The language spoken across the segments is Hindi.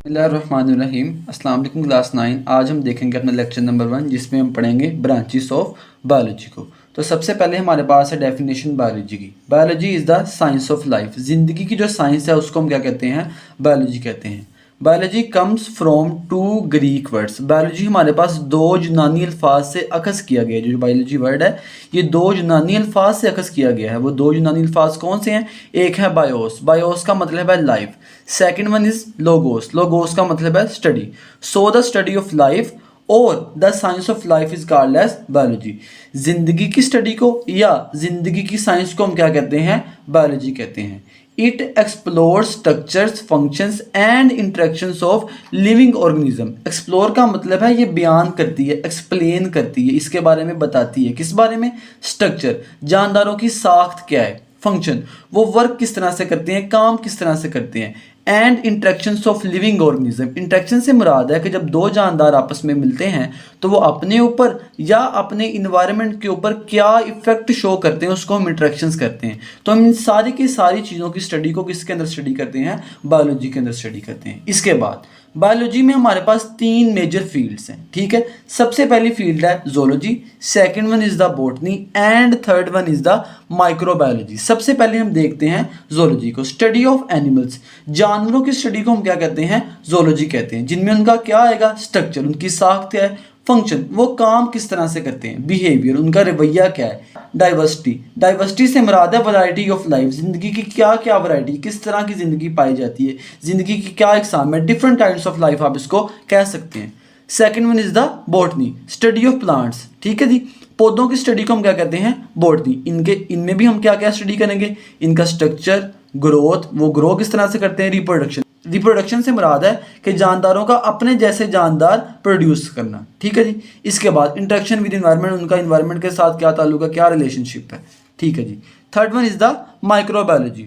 बिस्मिल्लाहिर्रहमानिर्रहीम। अस्सलाम वालेकुम क्लास 9। आज हम देखेंगे अपना लेक्चर नंबर 1 जिसमें हम पढ़ेंगे ब्रांचेस ऑफ बायोलॉजी को। तो सबसे पहले हमारे पास है डेफिनेशन बायोलॉजी की। Biology is the science of life. ज़िंदगी की जो साइंस है उसको हम क्या कहते हैं? बायोलॉजी कहते हैं। Biology comes from two Greek words. Biology हमारे पास दो यूनानी अल्फाज से अखज़ किया गया है। जो बायोलॉजी वर्ड है ये दो यूनानी अल्फाज से अखज़ किया गया है। वो दो यूनानी अल्फाज कौन से हैं? एक है बायोस, बायोस का मतलब है life. Second one is logos, logos का मतलब है study. So the study of life और the science of life is called as biology. जिंदगी की स्टडी को या जिंदगी की साइंस को हम क्या कहते हैं? बायोलॉजी कहते हैं। It explore structures, functions and interactions of living organism. Explore का मतलब है ये बयान करती है, एक्सप्लेन करती है, इसके बारे में बताती है। किस बारे में? स्ट्रक्चर, जानदारों की साख्त क्या है। फंक्शन, वो वर्क किस तरह से करते हैं, काम किस तरह से करते हैं। And interactions of living organism. Interaction से मुराद है कि जब दो जानदार आपस में मिलते हैं तो वो अपने ऊपर या अपने इन्वायरमेंट के ऊपर क्या इफेक्ट शो करते हैं उसको हम इंट्रैक्शंस करते हैं। तो हम इन सारी की सारी चीज़ों की स्टडी को किसके अंदर स्टडी करते हैं? बायोलॉजी के अंदर स्टडी करते हैं। इसके बाद बायोलॉजी में हमारे पास तीन मेजर फील्ड्स हैं, ठीक है। सबसे पहली फील्ड है zoology, second one is the botany and third one is the microbiology. सबसे पहले हम देखते हैं जोलॉजी को। स्टडी ऑफ एनिमल्स, जानवरों की स्टडी को हम क्या कहते हैं? जोलॉजी कहते हैं। जिनमें उनका क्या आएगा? स्ट्रक्चर, उनकी साख्त है। फंक्शन, वो काम किस तरह से करते हैं। बिहेवियर, उनका रवैया क्या है। डाइवर्सिटी, डाइवर्सिटी से मुराद है वैरायटी ऑफ लाइफ। जिंदगी की क्या क्या वैरायटी, किस तरह की जिंदगी पाई जाती है, जिंदगी की क्या इकसाम है, डिफरेंट काइंड्स ऑफ लाइफ आप इसको कह सकते हैं। Second one is the botany, study of plants, ठीक है जी। पौधों की स्टडी को हम क्या कहते हैं? बॉटनी। इनमें भी हम क्या क्या स्टडी करेंगे? इनका स्ट्रक्चर, ग्रोथ, वो ग्रो किस तरह से करते हैं, रिप्रोडक्शन। रिप्रोडक्शन से मुराद है कि जानदारों का अपने जैसे जानदार प्रोड्यूस करना, ठीक है जी। इसके बाद इंटरेक्शन विद इन्वायरमेंट, उनका इन्वायरमेंट के साथ क्या ताल्लुक है, क्या रिलेशनशिप है, ठीक है जी। Third one is the microbiology,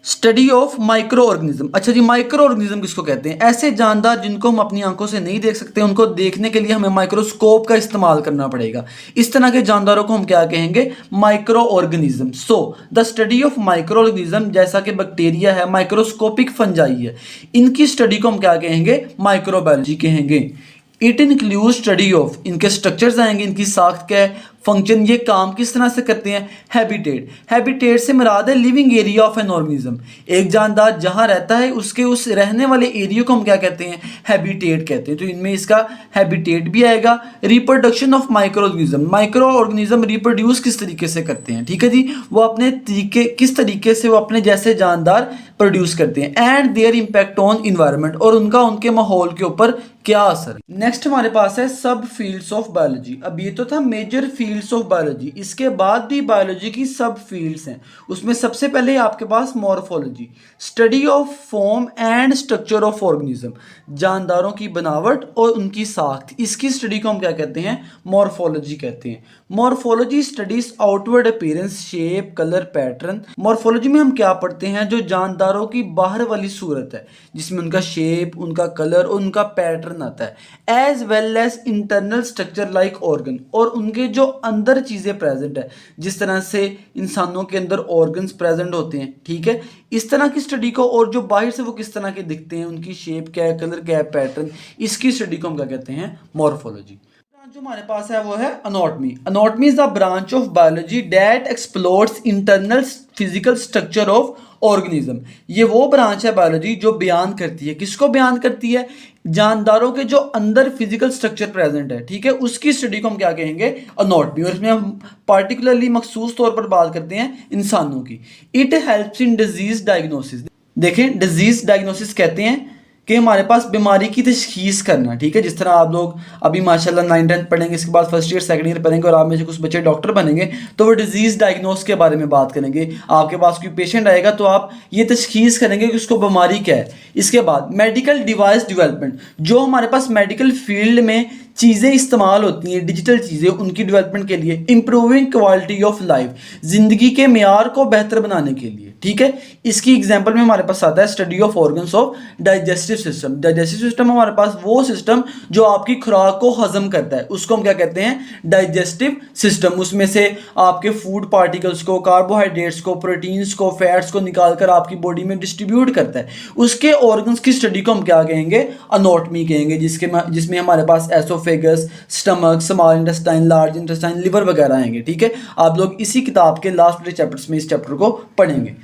study of micro organism. अच्छा जी, माइक्रो ऑर्गेनिज्म किसको कहते हैं? ऐसे जानदार जिनको हम अपनी आंखों से नहीं देख सकते, उनको देखने के लिए हमें माइक्रोस्कोप का इस्तेमाल करना पड़ेगा। इस तरह के जानदारों को हम क्या कहेंगे? Micro organism. So the study of micro organism, जैसा कि बैक्टीरिया है, माइक्रोस्कोपिक फंजाई है, इनकी स्टडी को हम क्या कहेंगे? माइक्रोबायोलॉजी कहेंगे। इट इंक्लूड स्टडी ऑफ, इनके स्ट्रक्चर्स आएंगे, इनकी साख्त क्या है, फंक्शन, ये काम किस तरह से करते हैं। हैबिटेट, हैबिटेट से मुराद है living area of an organism. एक जानदार जहां रहता है उसके उस रहने वाले एरिया को हम क्या कहते हैं? हैबिटेट कहते हैं। तो इनमें इसका हैबिटेट भी आएगा। Reproduction of micro organism, micro organism reproduce किस तरीके से करते हैं, ठीक है जी। वो अपने तरीके, किस तरीके से वो अपने जैसे जानदार प्रोड्यूस करते हैं। And there impact on environment, और उनका उनके माहौल के ऊपर क्या असर। नेक्स्ट हमारे पास है सब फील्ड्स ऑफ बायोलॉजी। अब ये तो था मेजर फील्ड्स ऑफ बायोलॉजी, इसके बाद भी बायोलॉजी की सब फील्ड्स हैं। उसमें सबसे पहले आपके पास morphology, study of form and structure of organism, जानदारों की बनावट और उनकी साख्त, इसकी स्टडी को हम क्या कहते हैं? मॉर्फोलॉजी कहते हैं। Morphology studies outward appearance, shape, colour, pattern. Morphology में हम क्या पढ़ते हैं? जो जानदारों की बाहर वाली सूरत है, जिसमें उनका शेप, उनका कलर और उनका पैटर्न आता है, as well as internal structure like organ, और उनके जो अंदर चीज़ें प्रेजेंट है, जिस तरह से इंसानों के अंदर ऑर्गन्स प्रेजेंट होते हैं, ठीक है, इस तरह की स्टडी को, और जो बाहर से वो किस तरह के दिखते हैं, उनकी शेप क्या है, कलर क्या है, पैटर्न, इसकी स्टडी को हम क्या कहते हैं? मॉर्फोलॉजी। जो हमारे पास है वो है anatomy. Anatomy is the branch of biology that explores internal physical structure of organism. ये वो ब्रांच है बायोलॉजी जो बयान करती है, किसको बयान करती है? जानदारों के जो अंदर फिजिकल स्ट्रक्चर प्रेजेंट है, ठीक है, उसकी स्टडी को हम क्या कहेंगे? अनॉटमी। और इसमें हम पार्टिकुलरली मखसूस तौर पर बात करते हैं इंसानों की। It helps in disease diagnosis. देखें, डिजीज डायग्नोसिस कहते हैं कि हमारे पास बीमारी की तशखीस करना, ठीक है। जिस तरह आप लोग अभी माशाल्लाह 9th-10th पढ़ेंगे, इसके बाद फर्स्ट ईयर सेकंड ईयर पढ़ेंगे और आप में से कुछ बच्चे डॉक्टर बनेंगे, तो वो डिजीज़ डायग्नोस के बारे में बात करेंगे। आपके पास कोई पेशेंट आएगा तो आप ये तशखीस करेंगे कि उसको बीमारी क्या है। इसके बाद मेडिकल डिवाइस डेवलपमेंट, जो हमारे पास मेडिकल फील्ड में चीज़ें इस्तेमाल होती हैं, डिजिटल चीज़ें उनकी डेवलपमेंट के लिए, इम्प्रूविंग क्वालिटी ऑफ लाइफ, ज़िंदगी के मेयार को बेहतर बनाने के लिए, ठीक है। इसकी एग्जांपल में हमारे पास आता है study of organs of digestive system. Digestive system हमारे पास वो सिस्टम जो आपकी खुराक को हजम करता है, उसको हम क्या कहते हैं, डाइजेस्टिव सिस्टम। उसमें से आपके फूड पार्टिकल्स को, कार्बोहाइड्रेट्स को, प्रोटीन्स को, फैट्स को निकाल कर आपकी बॉडी में डिस्ट्रीब्यूट करता है। उसके ऑर्गन्स की स्टडी को हम क्या कहेंगे, अनोटमी कहेंगे, जिसमें हमारे पास oesophagus, stomach, small intestine, large intestine, liver वगैरह आएंगे, ठीक है। आप लोग इसी किताब के लास्ट वाले चैप्टर्स में इस चैप्टर को पढ़ेंगे।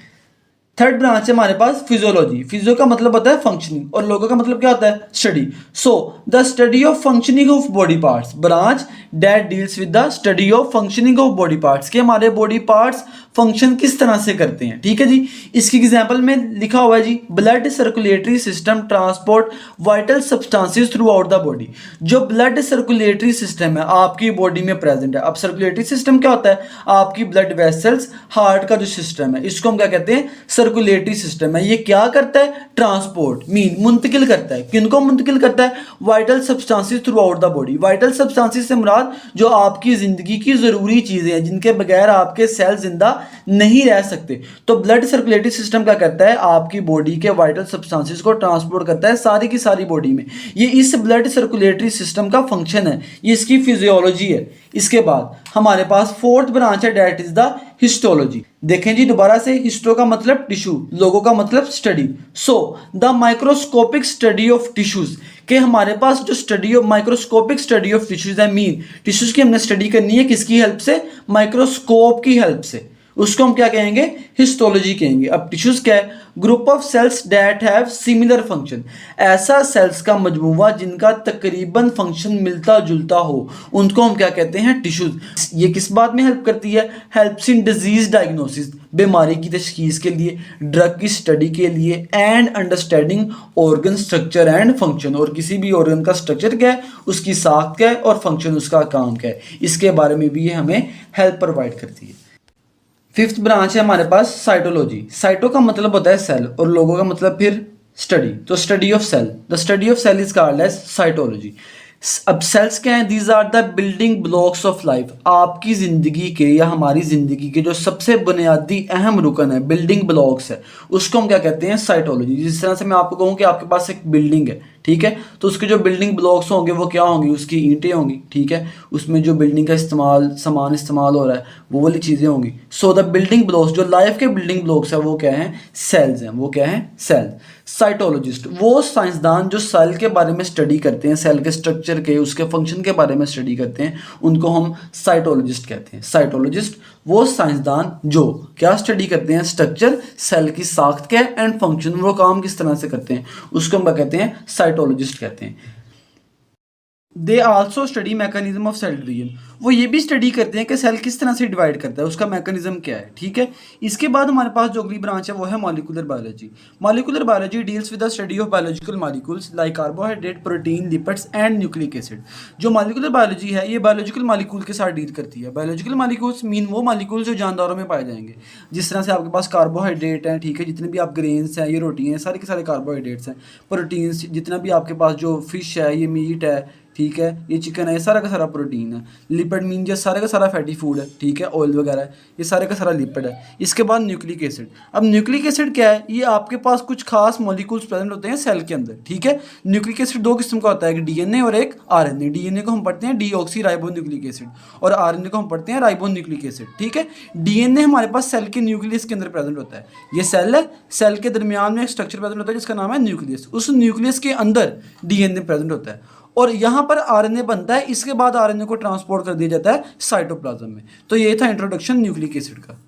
थर्ड ब्रांच है हमारे पास फिजियोलॉजी। फिजियो का मतलब होता है फंक्शनिंग और लोगो का मतलब क्या होता है, study. So the study of functioning of body parts, branch that deals with the study of functioning of body parts, कि हमारे बॉडी पार्ट्स फंक्शन किस तरह से करते हैं, ठीक है जी। इसकी एग्जांपल में लिखा हुआ है जी, blood circulatory system transport vital substances throughout the body. जो ब्लड सर्कुलेटरी सिस्टम है आपकी बॉडी में प्रेजेंट है। अब सर्कुलेटरी सिस्टम क्या होता है, आपकी ब्लड वेसल्स, हार्ट का जो सिस्टम है, इसको हम क्या कहते हैं, सर्कुलेटरी सिस्टम है। ये क्या करता है, ट्रांसपोर्ट मीन मुंतकिल करता है। किनको मुंतकिल करता है, vital substances throughout the body. Vital substances से मुराद जो आपकी जिंदगी की जरूरी चीजें हैं, जिनके बगैर आपके सेल जिंदा नहीं रह सकते। तो ब्लड सर्कुलेटरी सिस्टम क्या करता है, आपकी बॉडी के वाइटल सब्सटेंसेस को ट्रांसपोर्ट करता है सारी की सारी बॉडी में। ये इस ब्लड सर्कुलेटरी सिस्टम का फंक्शन है, ये इसकी फिजियोलॉजी है। इसके बाद हमारे पास फोर्थ ब्रांच है, डेट इज द हिस्टोलॉजी। देखें जी दोबारा से, हिस्टो का मतलब टिश्यू, लोगो का मतलब study. So the microscopic study of tissues, कि हमारे पास जो study of microscopic study of tissues है, मीन टिश्यूज की हमने स्टडी करनी है किसकी हेल्प से, माइक्रोस्कोप की हेल्प से। उसको हम क्या कहेंगे, हिस्टोलॉजी कहेंगे। अब टिश्यूज क्या है, group of cells that have similar function, ऐसा सेल्स का मजमूआ जिनका तकरीबन फंक्शन मिलता जुलता हो, उनको हम क्या कहते हैं, टिश्यूज। ये किस बात में हेल्प करती है, हेल्प्स इन डिजीज डायग्नोसिस, बीमारी की तशखीस के लिए, ड्रग की स्टडी के लिए, and understanding organ structure and function, और किसी भी ऑर्गन का स्ट्रक्चर क्या है, उसकी साख्त क्या है, और फंक्शन उसका काम क्या है, इसके बारे में भी ये हमें हेल्प प्रोवाइड करती है। फिफ्थ ब्रांच है हमारे पास साइटोलॉजी। साइटो का मतलब होता है सेल और लोगो का मतलब फिर स्टडी। तो study of cell, the study of cell is called as cytology. अब सेल्स क्या हैं, these are the building blocks of life, आपकी ज़िंदगी के या हमारी ज़िंदगी के जो सबसे बुनियादी अहम रुकन है, बिल्डिंग ब्लॉक्स है, उसको हम क्या कहते हैं, साइटोलॉजी। जिस तरह से मैं आपको कहूँ कि आपके पास एक बिल्डिंग है, ठीक है, तो उसके जो बिल्डिंग ब्लॉक्स होंगे वो क्या होंगी, उसकी ईंटें होंगी, ठीक है, उसमें जो बिल्डिंग का सामान इस्तेमाल हो रहा है वो वाली चीज़ें होंगी। सो द बिल्डिंग ब्लॉक्स, जो लाइफ के बिल्डिंग ब्लॉक्स है वो क्या हैं, सेल्स हैं। वो क्या हैं, सेल। साइटोलॉजिस्ट वो साइंसदान जो सेल के बारे में स्टडी करते हैं, सेल के स्ट्रक्चर के, उसके फंक्शन के बारे में स्टडी करते हैं, उनको हम साइटोलॉजिस्ट कहते हैं। साइटोलॉजिस्ट वो साइंसदान जो क्या स्टडी करते हैं, स्ट्रक्चर, सेल की साख्त क्या है, एंड फंक्शन, वो काम किस तरह से करते हैं, उसको हम क्या कहते हैं, साइटोलॉजिस्ट कहते हैं। They also study mechanism of cell division, वो ये भी स्टडी करते हैं कि सेल किस तरह से डिवाइड करता है, उसका मैकेनिज्म क्या है, ठीक है। इसके बाद हमारे पास जो अगली ब्रांच है वो है molecular biology. Molecular biology deals with the study of biological molecules like carbohydrate, protein, lipids and nucleic acid. जो मॉलिक्यूलर बायोलॉजी है ये बायोलॉजिकल मॉलिक्यूल के साथ डील करती है। बायोलॉजिकल मॉलिक्यूल्स मीन वो मॉलिक्यूल्स जो जानदारों में पाए जाएंगे। जिस तरह से आपके पास कार्बोहाइड्रेट हैं, ठीक है, जितने भी आप ग्रेन्स हैं, ये रोटियाँ हैं, सारे के सारे कार्बोहाइड्रेट्स हैं। प्रोटीन्स, जितना भी आपके पास जो फिश है, ये मीट है, ठीक है, ये चिकन है, ये सारा का सारा प्रोटीन है। लिपिड मीन जो सारा का सारा फैटी फूड है, ठीक है, ऑयल वगैरह है, ये सारे का सारा लिपिड है। इसके बाद न्यूक्लिक एसिड। अब न्यूक्लिक एसिड क्या है, ये आपके पास कुछ खास मॉलिक्यूल्स प्रेजेंट होते हैं सेल के अंदर, ठीक है। न्यूक्लिक एसिड दो किस्म का होता है, एक डीएनए और एक आरएनए। डीएनए को हम पढ़ते हैं डीऑक्सी राइबो न्यूक्लिक एसिड और आरएनए को हम पढ़ते हैं राइबो न्यूक्लिक एसिड, ठीक है। डीएनए हमारे पास सेल के न्यूक्लियस के अंदर प्रेजेंट होता है। ये सेल है, सेल के दरमियान में एक स्ट्रक्चर प्रेजेंट होता है जिसका नाम है न्यूक्लियस। उस न्यूक्लियस के अंदर डीएनए प्रेजेंट होता है और यहाँ पर आरएनए बनता है। इसके बाद आरएनए को ट्रांसपोर्ट कर दिया जाता है साइटोप्लाज्म में। तो ये था इंट्रोडक्शन न्यूक्लिक एसिड का।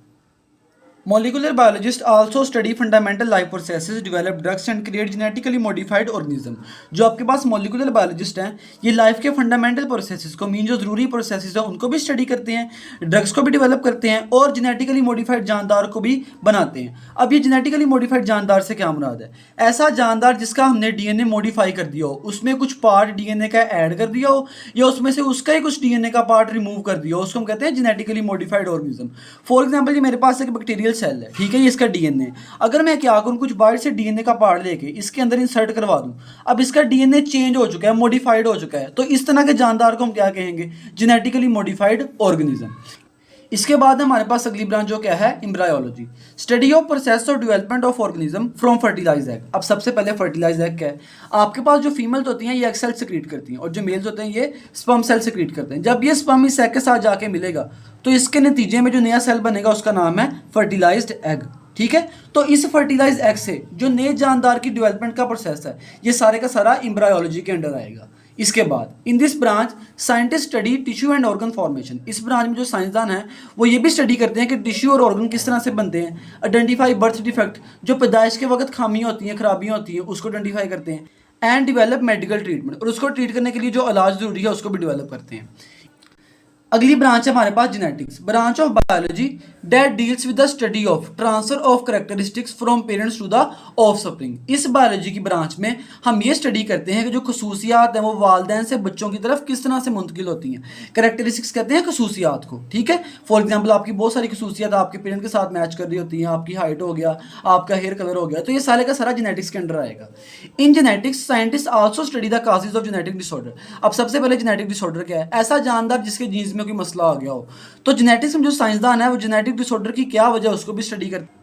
Molecular biologists also study fundamental life processes, develop drugs and create genetically modified organism। जो आपके पास molecular biologist हैं, ये लाइफ के फंडामेंटल प्रोसेसेस को, मीन जो ज़रूरी प्रोसेसेस हैं उनको भी स्टडी करते हैं, ड्रग्स को भी डेवलप करते हैं और जेनेटिकली मॉडिफाइड जानदार को भी बनाते हैं। अब ये जेनेटिकली मॉडिफाइड जानदार से क्या मुराद है, ऐसा जानदार जिसका हमने डीएनए मॉडिफाई कर दिया हो, उसमें कुछ पार्ट डीएनए का ऐड कर दिया हो या उसमें से उसका ही कुछ डीएनए का पार्ट रिमूव कर दिया हो, उसको हम कहते हैं genetically modified organism. For example ये मेरे पास एक बैक्टीरियल मेल सेल है, ठीक है, ये इसका डीएनए। अगर मैं क्या करूँ, कुछ बाहर से डीएनए का पार्ट लेके इसके अंदर इंसर्ट करवा दूँ, अब इसका डीएनए चेंज हो चुका है, मॉडिफाइड हो चुका है, तो इस तरह के जानदार को हम क्या कहेंगे, जेनेटिकली मॉडिफाइड ऑर्गेनिज्म। इसके बाद हमारे पास अगली ब्रांच जो क्या है, embryology, study of process of development of organism from fertilize egg. अब सबसे पहले फर्टिलाइज एग क्या है, आपके पास जो फीमेल्स होती हैं ये एग सेल सिक्रीट करती हैं और जो मेल्स होते हैं ये स्पर्म सेल सिक्रीट करते हैं। जब ये स्पर्म इस एग के साथ जाके मिलेगा तो इसके नतीजे में जो नया सेल बनेगा उसका नाम है फर्टिलाइज्ड एग, ठीक है। तो इस फर्टिलाइज एग से जो नए जानदार की डेवलपमेंट का प्रोसेस है ये सारे का सारा एम्ब्रायोलॉजी के अंडर आएगा। इसके बाद in this branch scientist study tissue and organ formation. इस ब्रांच में जो साइंसदान हैं वो ये भी स्टडी करते हैं कि टिश्यू और ऑर्गन किस तरह से बनते हैं, आइडेंटिफाई बर्थ डिफेक्ट, जो पैदाइश के वक्त खामियां होती हैं, खराबियां होती हैं, उसको आइडेंटिफाई करते हैं, एंड डेवलप मेडिकल ट्रीटमेंट, और उसको ट्रीट करने के लिए जो इलाज जरूरी है उसको भी डेवलप करते हैं। अगली ब्रांच है हमारे पास genetics, branch of biology that deals with the study of transfer of characteristics from parents to the offspring. इस बायोलॉजी की ब्रांच में हम ये स्टडी करते हैं कि जो खसूसियात हैं वो वालिदैन से बच्चों की तरफ किस तरह से मुंतकिल होती हैं। कैरेक्टरिस्टिक्स कहते हैं खसूसियात को, ठीक है। फॉर एग्जाम्पल आपकी बहुत सारी खसूसियात आपके पेरेंट के साथ मैच कर रही होती हैं, आपकी हाइट हो गया, आपका हेयर कलर हो गया, तो ये सारे का सारा जेनेटिक्स के अंडर आएगा। In genetics scientist also study the causes of genetic disorder. अब सबसे पहले जेनेटिक डिसऑर्डर क्या है, ऐसा जानदार जिसके जीन्स में कोई मसला आ गया हो। तो जेनेटिक्स में जो साइंसदान है वो जेनेटिक डिसऑर्डर की क्या वजह है उसको भी स्टडी करते हैं।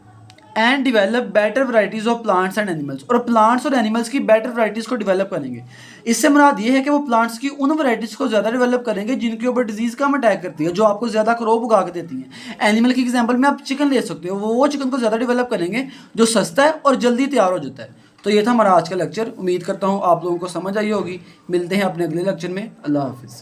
And develop better varieties of plants and animals, और प्लांट्स और एनिमल्स की बेटर वैरायटीज को डेवलप करेंगे। इससे मुराद ये है कि वो प्लांट्स की उन वैरायटीज को ज़्यादा डेवलप करेंगे जिनके ऊपर डिजीज कम अटैक करती है, जो आपको ज़्यादा क्रॉप उगा के देती हैं। एनिमल की एग्जाम्पल में आप चिकन ले सकते हो, वो चिकन को ज़्यादा डेवलप करेंगे जो सस्ता है और जल्दी तैयार हो जाता है। तो ये था हमारा आज का लेक्चर, उम्मीद करता हूँ आप लोगों को समझ आई होगी। मिलते हैं अपने अगले लेक्चर में, अल्लाह हाफिज़।